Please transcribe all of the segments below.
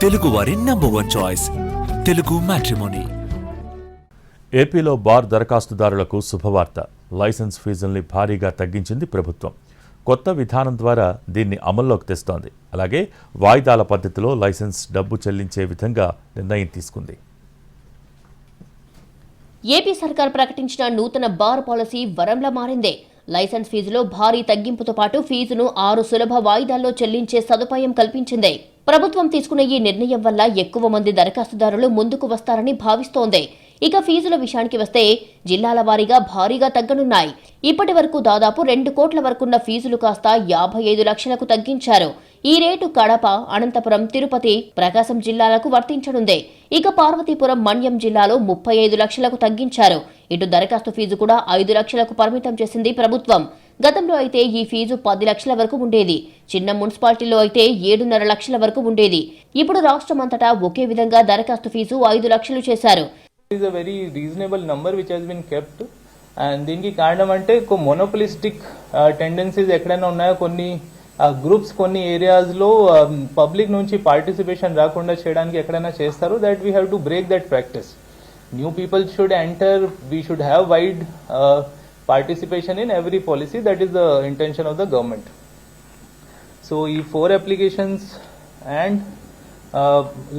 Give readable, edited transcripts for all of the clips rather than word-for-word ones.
తెలుగువారి number 1 choice Telugu matrimony. ఏపీలో bar దరఖాస్తుదారులకు శుభవార్త. లైసెన్స్ ఫీజుల్ని భారీగా తగ్గించింది ప్రభుత్వం. కొత్త విధానం ద్వారా దీన్ని అమల్లోకి తెస్తోంది. అలాగే వాయిదాల పద్ధతిలో లైసెన్స్ డబ్బు చెల్లించే విధంగా నిర్ణయం తీసుకుంది. ఏపీ సర్కార్ ప్రకటించిన నూతన బార్ పాలసీ వరంలా మారింది. లైసెన్స్ ఫీజులో భారీ తగ్గింపుతో పాటు ఫీజును 6 సులభ వాయిదాల్లో చెల్లించే సదుపాయం కల్పించింది. ప్రభుత్వం తీసుకున్న ఈ నిర్ణయం వల్ల ఎక్కువ మంది దరఖాస్తుదారులు ముందుకు వస్తారని భావిస్తోంది. ఇక ఫీజుల విషయానికి వస్తే జిల్లాల వారీగా భారీగా తగ్గనున్నాయి. ఇప్పటి వరకు దాదాపు 2 కోట్ల వరకున్న ఫీజులు కాస్త 55 లక్షలకు తగ్గించారు. ఈ రేటు కడప, అనంతపురం, తిరుపతి, ప్రకాశం జిల్లాలకు వర్తించనుంది. ఇక పార్వతీపురం, మన్యం జిల్లాలో 35 లక్షలకు తగ్గించారు. ఇటు దరఖాస్తు ఫీజు కూడా 5 లక్షలకు పరిమితం చేసింది ప్రభుత్వం. గతంలో అయితే ఈ ఫీజు 10 లక్షల వరకు ఉండేది. చిన్న మున్సిపాలిటీలో అయితే 7.5 లక్షల వరకు ఉండేది. ఇప్పుడు రాష్ట్రమంతటా ఒకే విధంగా దరఖాస్తు ఫీజు 5 లక్షలు చేశారు. is a very reasonable number which has been kept, and దీనికి కారణం అంటే మోనోపోలిస్టిక్ టెండెన్సీస్ ఎక్కడైనా ఉన్నాయో, కొన్ని గ్రూప్స్ కొన్ని ఏరియాస్లో పబ్లిక్ నుంచి పార్టిసిపేషన్ రాకుండా చేయడానికి ఎక్కడైనా చేస్తారు. That we have to break that practice. New people should enter, we should have wide participation in every policy. That is the intention of the government. So ఈ 4 applications and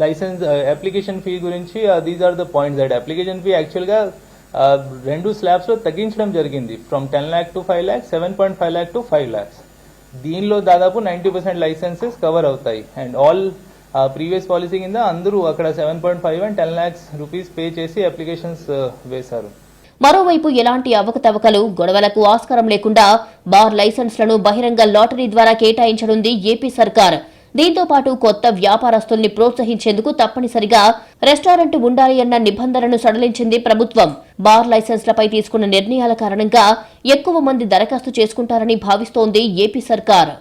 license application fee గురించి these are the points. that application fee actually గా 2 slabs లో తగ్గించడం జరిగింది. from 10 lakh to 5 lakh, 7.5 lakh to 5 lakhs. దీనిలో దాదాపు 90% licences cover అవుతాయి. And all previous policy కింద అందరూ అక్కడ 7.5 and 10 lakhs రూపీస్ పే చేసి అప్లికేషన్స్ వేశారు. మరోవైపు ఎలాంటి అవకతవకలు, గొడవలకు ఆస్కారం లేకుండా బార్ లైసెన్స్లను బహిరంగ లాటరీ ద్వారా కేటాయించనుంది ఏపీ సర్కార్. దీంతో పాటు కొత్త వ్యాపారస్తుల్ని ప్రోత్సహించేందుకు తప్పనిసరిగా రెస్టారెంట్ ఉండాలి అన్న నిబంధనను సడలించింది ప్రభుత్వం. బార్ లైసెన్స్లపై తీసుకున్న నిర్ణయాల కారణంగా ఎక్కువ మంది దరఖాస్తు చేసుకుంటారని భావిస్తోంది ఏపీ సర్కార్.